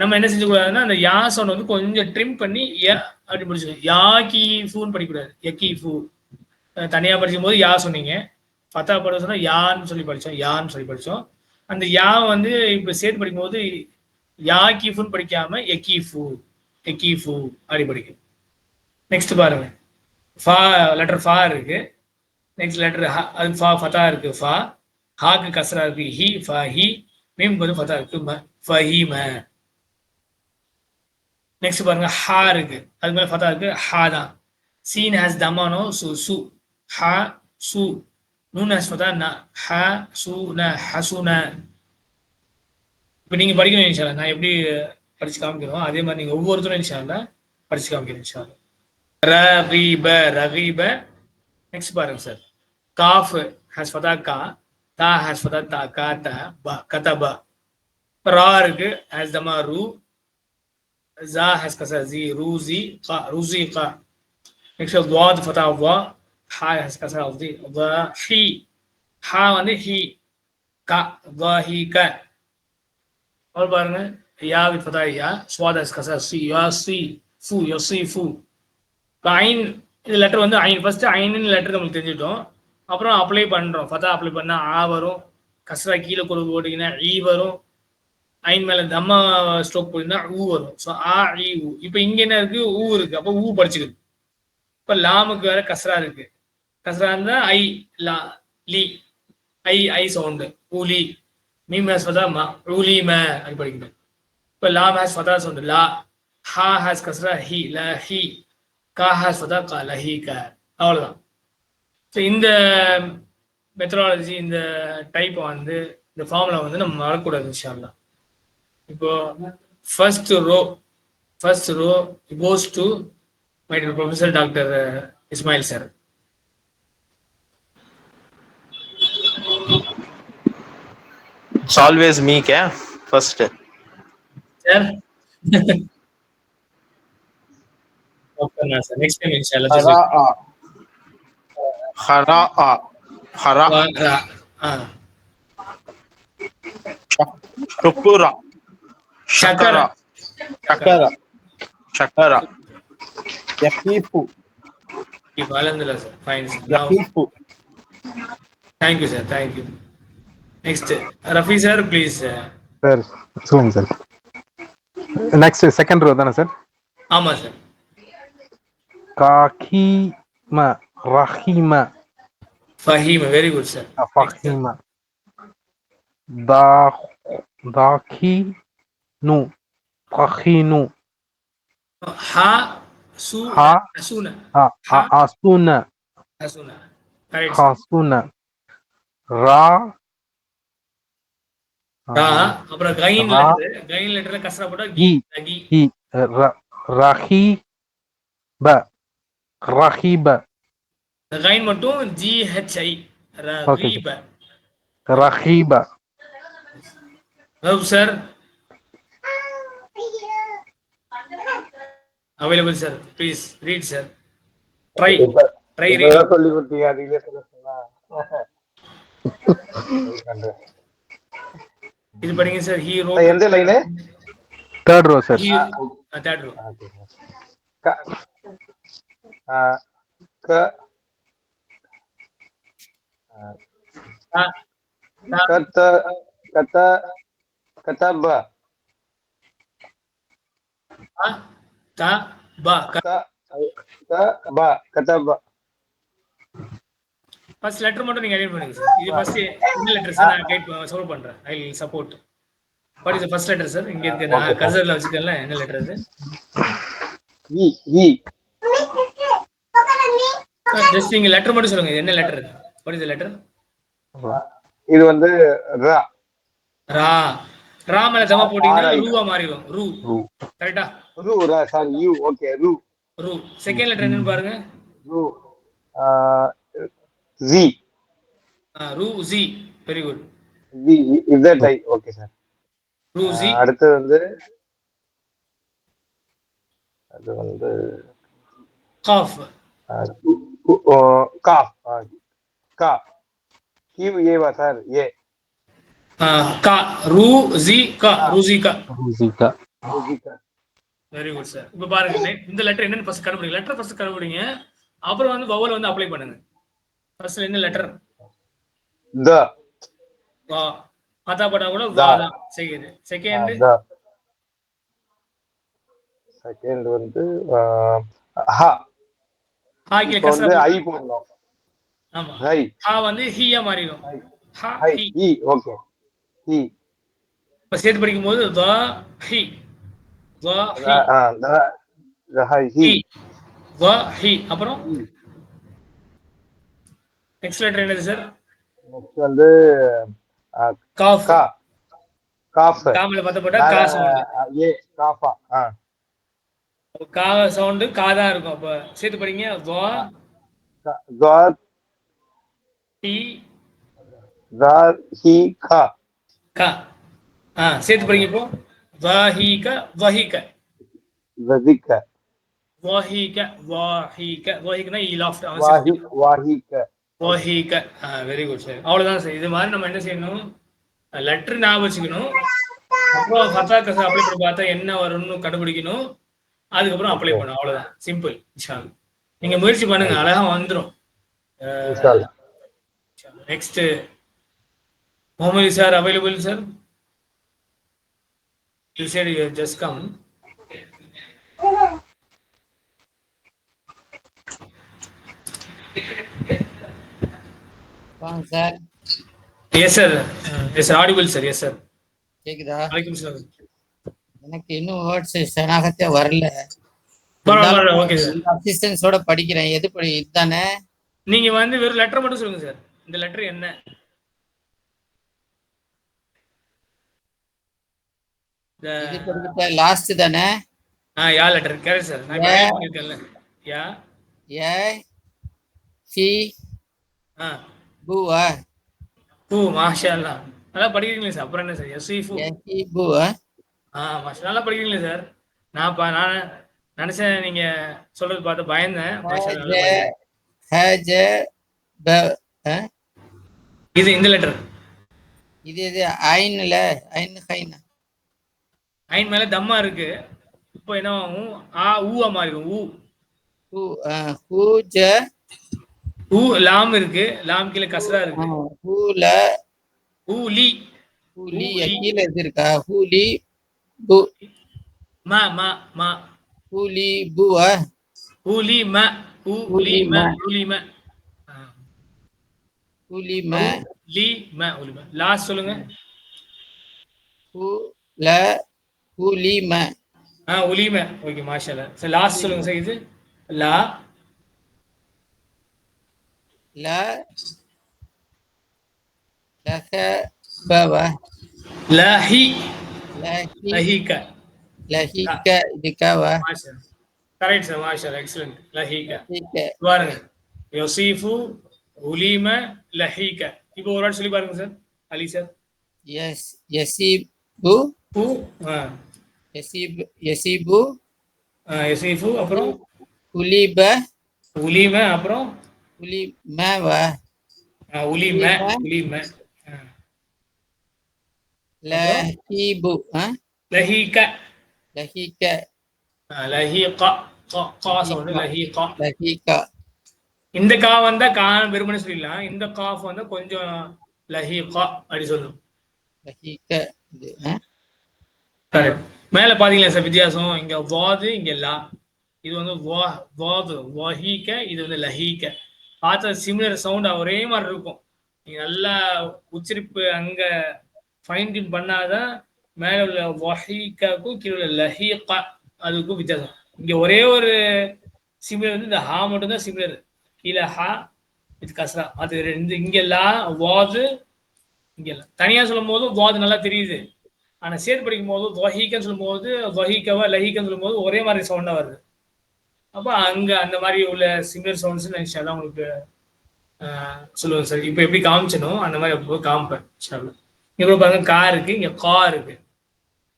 நம்ம என்ன செஞ்சக்கூடாதுன்னா அந்த யா சவுண்ட் வந்து கொஞ்சம் ட்ரிம் பண்ணி அப்படி படிச்சுக்கணும். யா கி ஃபூன்னு படிக்கக்கூடாது. எக்கி ஃபூ தனியா படிக்கும் போது யா சொன்னீங்க, ஃபத்தா பட சொன்னா யான்னு சொல்லி படிச்சோம், யான்னு சொல்லி படிச்சோம். அந்த யா வந்து இப்ப சேர்த்து படிக்கும்போது யா கி ஃபூன்னு படிக்காம எக்கி ஃபூ அப்படி படிக்கும். நெக்ஸ்ட் பாருங்க, ஃபா லெட்டர் ஃபா இருக்கு. நெக்ஸ்ட் லெட்டர் அது ஃபா ஃபத்தா இருக்கு ஃபா, ஹாக்கு கஸ்ரா இருக்கு ஹி ஃபா ஹி, மீம் வந்து ஃபத்தா இருக்கு ம ஃபஹீம. நெக்ஸ்ட் பாருங்க ஹா இருக்கு, அது மேல ஃபத்தா இருக்கு ஹா தான். சீன் ஹாஸ் தமானோ சு சு ஹா சு, நூன் ஹாஸ் ஃபத்தா ந ஹ சு ந ஹசுன. இப்போ நீங்க படிக்கணும் இன்ஷால்லா, நான் எப்படி படிச்சு காமிக்கிறோம் அதே மாதிரி நீங்க ஒவ்வொருத்தரும் இன்ஷால்லா படிச்சு காமிக்கிறோம் இன்ஷால்லா. ரகீப ரகீப. நெக்ஸ்ட் பாருங்க சார், காஃப் ஹாஸ் ஃபதா கா, தா ஹாஸ் ஃபதா தா கா த ப கதப. ரா இருக்கு ஹாஸ் தமா ரு, ஜா ஹாஸ் கசா ஜி ரூசி கா ரூசி கா. நெக்ஸ்ட் வாத் ஃபதா வா, ஹா ஹாஸ் கசா தி வ ஹி, ஹா வந்து ஹி கா வ ஹி க. और பாருங்க யா வித் ஃபதா யா, ஸ்வாத் ஹாஸ் கசா சி யா சி ஃபு யசி ஃபு. ஐன் இது லெட்டர் வந்து ஐன், ஃபர்ஸ்ட் ஐன்னு லெட்டர் நம்மளுக்கு தெரிஞ்சிட்டோம். அப்புறம் அப்ளை பண்றோம், ஃபதா அப்ளை பண்ணா ஆ வரும், கஸ்ரா கீழே கொடு போட்டீங்கன்னா ஈ வரும், ஐன் மேல தம்மா ஸ்ட்ரோக் போட்டீங்கன்னா ஊ வரும். ஸோ ஆ இ ஊ. இப்போ இங்க என்ன இருக்கு, ஊ இருக்கு, அப்போ ஊ படிச்சுக்குது. இப்போ லாமுக்கு வேற கஸ்ரா இருக்கு, கஸ்ரா இருந்தா ஐ லா லி, ஐ சவுண்டு ஊலி. மீம் ஹாஸ் ஃபதா மா ஊலி ம அது படிக்கணும். இப்போ லாம் ஹாஸ் ஃபதா சவுண்டு லா, ஹா ஹாஸ் கஸ்ரா ஹி ல ஹி, கா ஹாஸ் ஃபதா கா லஹி க. அவ்வளோதான். ஸோ இந்த மெத்தடாலஜி, இந்த டைப் வந்து இந்த ஃபார்முலா வந்து நம்ம மறக்கக்கூடாது இன்ஷா அல்லாஹ். இப்போ first row goes to my dear professor doctor Ismail sir. It's always me, kya? First. Sir okay sir, next time இன்ஷா அல்லாஹ். Khara'a. Khara. Shukura. Shakara. Shakara. Yaqifu. Alhamdulillah sir, fine sir. Yaqifu. Thank you sir, thank you. Next, Rafi sir, please. Sir, சொல்லுங்க சார். நெக்ஸ்ட் செகண்ட் ரோ தானே சார்? ஆமா சார். காகிம ரஹீம. ஃபஹீம, very good sir. ஃபஹீம. தாகினு ஃபஹீனு. ஹா சு ஹா ஹசுன. ஹசுன. ஹசுன. Correct. ஹசுன. ரா அப்புறம் கைன் லெட்டர்ல கஸ்ரா போட்டா கி கி. ரஹீப ரஹீப. கைன் மட்டும் ஜி ஹெச் ஐ ரஹீப. ரஹீப. Sir available sir, please read sir. try read. சொல்லி கொடுத்தீங்க, அதுலயே சொன்னா இது படிங்க சார். ஹீரோ எந்த line? Third row sir. Third row. கதப. ஃபர்ஸ்ட் லெட்டர் மட்டும் நீங்க ரைட் பண்ணுங்க சார். இது ஃபர்ஸ்ட் என்ன லெட்டர் சார், நான் கைட் சால்வ் பண்றேன். I will support. What is the first letter sir? இங்க இருக்கு, நான் கர்சர்ல வச்சிருக்கேன்ல, என்ன லெட்டர் அது? இ. ஜஸ்ட் நீங்க லெட்டர் மட்டும் சொல்லுங்க, இது என்ன letter? What is the letter? இது வந்து ரா. ரா மேல தமா போட்டீங்கன்னா ரூவா மாறிடும். ரூ கரெக்ட்டா? ரூ ரா சாரி யூ. ஓகே ரூ. செகண்ட் லெட்டர் என்னன்னு பாருங்க. ரூ ஜி. ரூ G, very good. G is I. Okay sir. ரூ ஜி. அடுத்து வந்து அது வந்து காஃப். காஃப். கா கியூ ஏவா சார்? ஏ. கா ரூ ஜி கா ரூசிகா. Very good sir. இப்ப பாருங்க இந்த லெட்டர் என்னன்னு ஃபர்ஸ்ட் கண்டுபிடிங்க. லெட்டர் ஃபர்ஸ்ட் கண்டுபிடிங்க. அப்புறம் வந்து வவல் வந்து அப்ளை பண்ணுங்க. ஃபர்ஸ்ட் என்ன லெட்டர்? த. வா. பாத்தா போட்டா கூட வா தான் செய்யுது. செகண்ட் செகண்ட் வந்து ஹ. ஹாக்கில இப்போ வந்து கஸ்ரா ஐ போடணும். ஆமா. ஹை. ஹா வந்து ஹியா மாறிடும். ஹா ஹை ஹி. இ ஓகே. இ. இப்ப சேர்த்து படிக்கும்போது த ஹி. த ஹி. த ஹை ஹி. த ஹி. அப்புறம் நெக்ஸ்ட் லெட்டர் என்னது சார்? நெக்ஸ்ட் வந்து காஃப். கா. காஃப். காமல பாத்தா போட்டா கா சவுண்ட். ஏ காஃபா. கா சவுண்ட் கா தான் இருக்கும். அப்ப சேர்த்து படிங்க. வா க ஹி த ஹி கா. கா. சேர்த்து படிங்க இப்போ. வஹீக வஹீக. வதிக. வஹீக வஹீக. வஹீகனா இலாஃப். வாஹிக. வஹீக. Very good sir. அவ்வளவுதான் சார். இது மாதிரி நம்ம என்ன செய்யணும்? லெட்டர் ஞாபகம் வச்சுக்கணும். அப்புறம் ஃபத்தா கஸ்ரா அப்ளை பண்ணி பார்த்தா என்ன வரும்னு கண்டுபிடிக்கணும். அதுக்கப்புறம் அப்ளை பண்ணணும். அவ்வளவுதான். சிம்பிள். இன்ஷாஅல்லாஹ். நீங்க முயற்சி பண்ணுங்க. அழகா வந்துரும். Next Muhammad sir available sir? You said you have just come. சார். Yes sir. Yes sir. Audible sir. Yes sir. கேக்குதா? வலைக்கும் சலாம். எனக்கு இன்னும் வேர்ட்ஸ் சனாகத்தே வரல. பரவாயில்லை. Okay sir. அசிஸ்டன்ஸோட படிக்கிறேன். எது படி இதுதானே? நீங்க வந்து வெறும் லெட்டர் மட்டும் சொல்லுங்க சார். இந்த லெட்டர் என்ன? இது படிக்கிட்ட லாஸ்ட் தானே? யா லெட்டர் கரெக்ட் சார். நான் டைப் பண்ணிருக்கேன்ல. யா ஏ சி பூ பூ. மாஷா அல்லாஹ். நல்லா படிக்கிறீங்களா சார்? அப்புறம் என்ன சார்? யசீஃபு. யசீபு. மாஷா நல்லா படிக்கிறீங்களா சார்? நான் நினைச்சேன் நீங்க சொல்றது பார்த்து பயந்தேன். மாஷா அல்லாஹ். ஹஜ ப. இது இந்த லெட்டர். இது ஐன்ல ஐன் ஹைன். ஐன் மேல தம்மா இருக்கு. இப்போ என்ன ஆகும்? ஊ மாறிடும். ஊ. ஹூஜ. ஊ லாம் இருக்கு. லாம் கீழ கஸ்ரா இருக்கு. ஹூல. ஊலி. ஹூலி கீழ எது இருக்கா? ஹூலி பு. மா மா மா. ஹூலி பு. ஊலி ம. ஊலி ம. ஊலி ம. ஹூலி ம. லி ம. ஊலி ம. லாஸ்ட் சொல்லுங்க. ஹூல ஹூலி ம. ஊலி ம. ஓகே மாஷா அல்லாஹ். சார் லாஸ்ட் சொல்லுங்க சார். இது லா லா லஹ பவ. லஹி. லஹி லஹிக. லஹிக இதுக்கவ. மாஷா கரெக்ட் சார். மாஷா அல்லாஹ். எக்ஸலென்ட். லஹிக. லஹிக. பாருங்க. யசீஃபு உலிம லஹிக. இப்போ ஒரு வாட்டி சொல்லி பாருங்க சார். அலி சார். எஸ் யசீபு. பூ. யசீபு. யசீபு. யசீஃபு. அப்புறம் உலிப. உலிம. அப்புறம் உலிமவ. உலிம. உலிம. லஹீபு. லஹீக. லஹீக. லஹீக. கா சவுண்ட். லஹீக. லஹீக. இந்த கா வந்தா கா வெறுமனே சொல்லிடலாம். இந்த காஃப் வந்து கொஞ்சம் லஹீக அப்படி சொல்லும். லஹீக. இது கரெக்ட். மேல பாத்தீங்களா சார் வித்தியாசம்? இங்க வாது, இங்க லா. இது வந்து வாது வஹீக. இது வந்து லஹீக. பார்த்தா சிமிலர் சவுண்ட் ஒரே மாதிரி இருக்கும். நீங்க நல்லா உச்சரிப்பு அங்க ஃபைன் டியூன் பண்ணாதான் மேல உள்ள வஹீகாக்கும் கீழே உள்ள லஹீகா அதுக்கும் வித்தியாசம். இங்க ஒரே ஒரு சிமிலர் வந்து இந்த ஹா மட்டும் தான் சிமிலர். கீழே ஹா, இது கஸ்ரா. அது ரெண்டு. இங்க லா வாது, இங்க தனியா சொல்லும் போது வாது நல்லா தெரியுது. ஆனா சேர்த்து படிக்கும் போது வஹீகன்னு சொல்லும் போது வஹீகவா லஹீகன்னு சொல்லும் போது ஒரே மாதிரி சவுண்டா வருது. அப்ப அங்க அந்த மாதிரி உள்ள சிமிலர் சவுண்ட்ஸ் இன்ஷால்லா உங்களுக்கு சொல்லுவேன் சார். இப்போ எப்படி காமிச்சனும் அந்த மாதிரி அப்போ காமிப்பேன் இன்ஷால்லா. இங்க கூட பாருங்க கா இருக்கு, இங்க கா இருக்கு.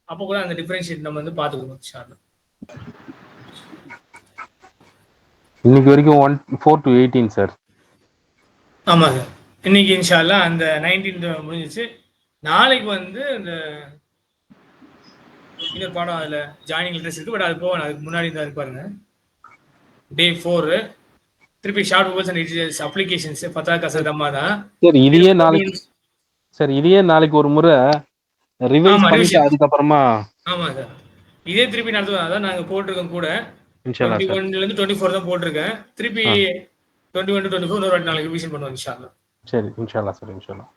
அப்போ கூட அந்த டிஃபரன்ஷியேட் நம்ம வந்து பாத்துக்கணும் இன்ஷால்லா. இன்னைக்கு வரைக்கும் 4 to 18 சார். ஆமா சார். இன்னைக்கு இன்ஷால்லா அந்த 19 முடிஞ்சிச்சு. நாளைக்கு வந்து இந்த இன்னொரு பாடம் அதில் ஜாயினிங் லிட்ரஸி இருக்குது. பட் அது போவேன், அதுக்கு முன்னாடி தான் இருப்பாருங்க. டே 4 திருப்பி short words and details applications பத்தா கசதமா தான். சரி இதையே நாளைக்கு நாளைக்கு ஒரு முறை ரிவைஸ் பண்ணிட்டு அதுக்கப்புறமா. ஆமாம் சார், இதே திருப்பி நடத்துவோம். அதான் நாங்கள் போட்டிருக்கோம் கூட. 21 to 24 தான் போட்டிருக்கேன். திருப்பி 21 to 24 இன்னொரு வாட்டி நாளைக்கு ரிவிஷன் பண்ணுவோம் இன்ஷா அல்லாஹ். சரி இன்ஷா அல்லாஹ் சார், இன்ஷா அல்லாஹ்.